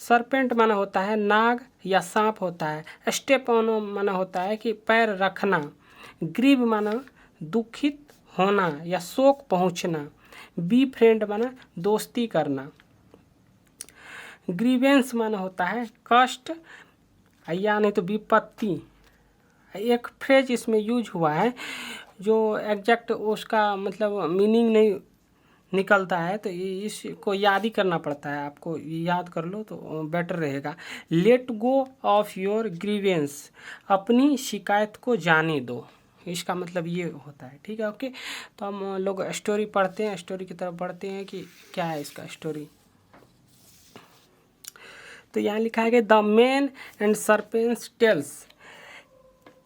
Serpent माना होता है नाग या सांप होता है। स्टेप ऑन माना होता है कि पैर रखना। ग्रीव माना दुखित होना या शोक पहुँचना। बी फ्रेंड माना दोस्ती करना। ग्रीवेंस माना होता है कष्ट या नहीं तो विपत्ति। एक फ्रेज इसमें यूज हुआ है जो एग्जैक्ट उसका मतलब मीनिंग नहीं निकलता है, तो इसको याद ही करना पड़ता है आपको। याद कर लो तो बेटर रहेगा। Late go of your grievance, अपनी शिकायत को जाने दो, इसका मतलब ये होता है। ठीक है, ओके। तो हम लोग स्टोरी पढ़ते हैं, स्टोरी की तरफ बढ़ते हैं कि क्या है इसका स्टोरी। तो यहाँ लिखा है कि the man and serpent's tails,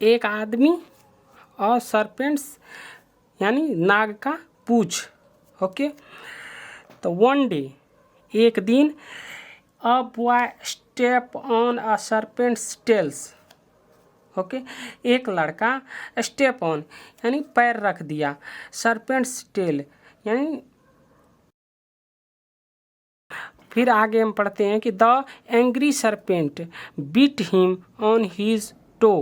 एक आदमी और सरपेंट्स यानी नाग का पूछ। ओके, तो वन डे, एक दिन, a boy step on a serpent's tails. Okay, एक लड़का स्टेप ऑन यानी पैर रख दिया, सरपेंट्स टेल यानी, फिर आगे हम पढ़ते हैं कि the angry serpent beat him on his toe.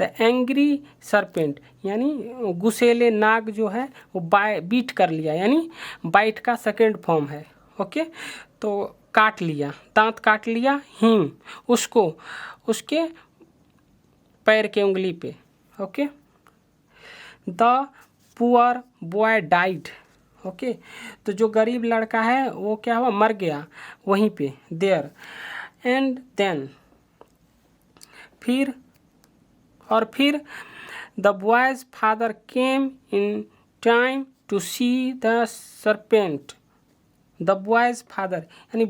The angry serpent यानी गुस्सेले नाग जो है वो बीट कर लिया, यानी बाइट का सेकेंड फॉर्म है। ओके, तो काट लिया, दांत काट लिया, हिम उसको, उसके पैर के उंगली पे। Okay, the poor boy died. Okay, तो जो गरीब लड़का है वो क्या हुआ, मर गया वहीं पे, देयर। एंड देन, फिर the boy's father came in time to see the serpent. The boy's father यानी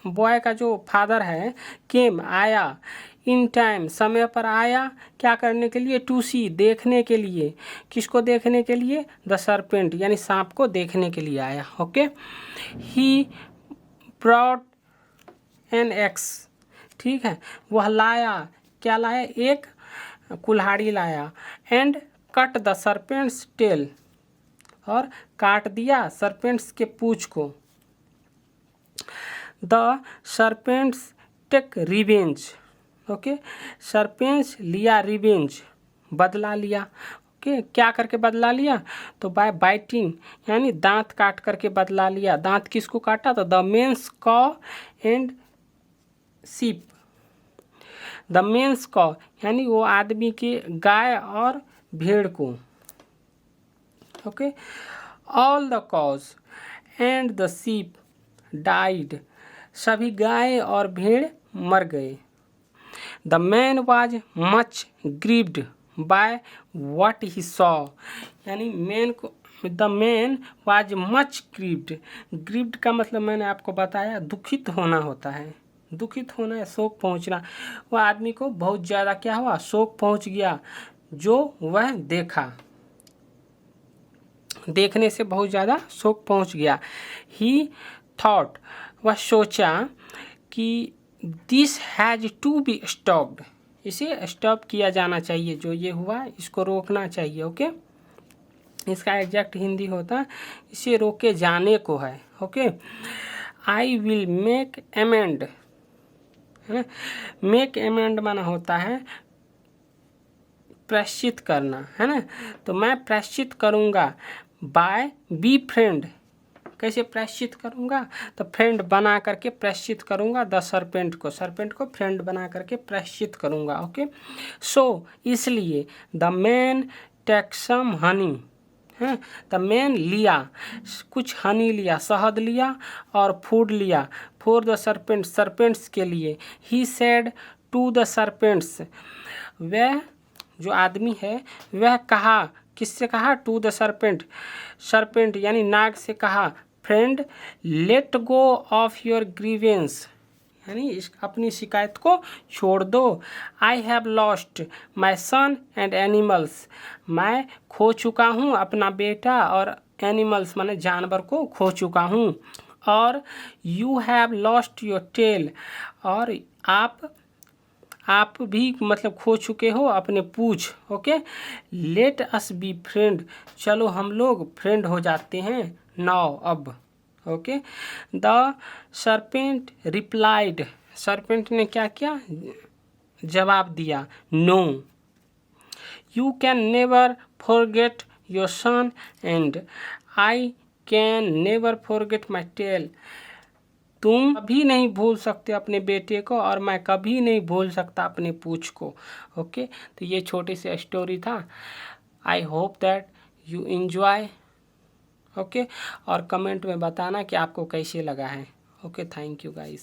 बॉय का जो फादर है, केम आया, इन टाइम समय पर आया, क्या करने के लिए, टू सी देखने के लिए। किसको देखने के लिए, द सरपेंट यानी सांप को देखने के लिए आया। Okay, he brought an axe, ठीक है, वह लाया, क्या लाया, एक कुल्हाड़ी लाया। And cut the serpent's tail, और काट दिया सरपेंट्स के पूंछ को। The serpent's take revenge. Okay, serpent's लिया रिवेंज, बदला लिया। ओके, क्या करके बदला लिया, तो बाय बाइटिंग यानी दांत काट करके बदला लिया। दांत किसको काटा, तो द मेंस कॉ एंड सीप। द मेंस कॉ यानी वो आदमी के गाय और भेड़ को। Okay, all the cause and the ship died, सभी गाय और भेड़ मर गए। The man was much grieved by what he saw, यानी मैन को, the man was much grieved. Grieved का मतलब मैंने आपको बताया दुखित होना होता है। दुखित होना है, शोक पहुंचना। वह आदमी को बहुत ज़्यादा क्या हुआ, शोक पहुंच गया जो वह देखा, देखने से बहुत ज़्यादा शोक पहुंच गया। ही थॉट, वह सोचा कि this has to be stopped, इसे स्टॉप किया जाना चाहिए, जो ये हुआ इसको रोकना चाहिए। ओके, इसका एग्जैक्ट हिंदी होता इसे रोके जाने को है। Okay, I will make amend, है ना, मेक एमेंड माना होता है प्रायश्चित करना, है ना, तो मैं प्रायश्चित करूँगा। बाय बी फ्रेंड, कैसे प्रायश्चित करूँगा, तो फ्रेंड बना करके प्रायश्चित करूँगा। द सरपेंट को, सरपेंट को फ्रेंड बना करके प्रायश्चित करूँगा। ओके, सो इसलिए the man take some honey, है, द मैन लिया कुछ हनी लिया, शहद लिया और फूड लिया, फॉर द सरपेंट, सरपेंट्स के लिए। He said to the serpents, वह जो आदमी है वह कहा, किससे कहा, टू द सरपेंट, सरपेंट यानी नाग से कहा, friend let go of your grievance, यानी अपनी शिकायत को छोड़ दो। I have lost my son and animals, मैं खो चुका हूँ अपना बेटा और एनिमल्स माने जानवर को खो चुका हूँ। और you have lost your tail, और आप भी मतलब खो चुके हो अपने पूछ। Okay, let us be friend, चलो हम लोग फ्रेंड हो जाते हैं नाउ अब। Okay. The serpent replied, serpent ने क्या किया, जवाब दिया, no. You can never forget your son and I can never forget my tail. तुम कभी नहीं भूल सकते अपने बेटे को और मैं कभी नहीं भूल सकता अपने पूंछ को। ओके, तो ये छोटी सी स्टोरी था। I hope that you enjoy. Okay, और कमेंट में बताना कि आपको कैसे लगा है। Okay, thank you guys.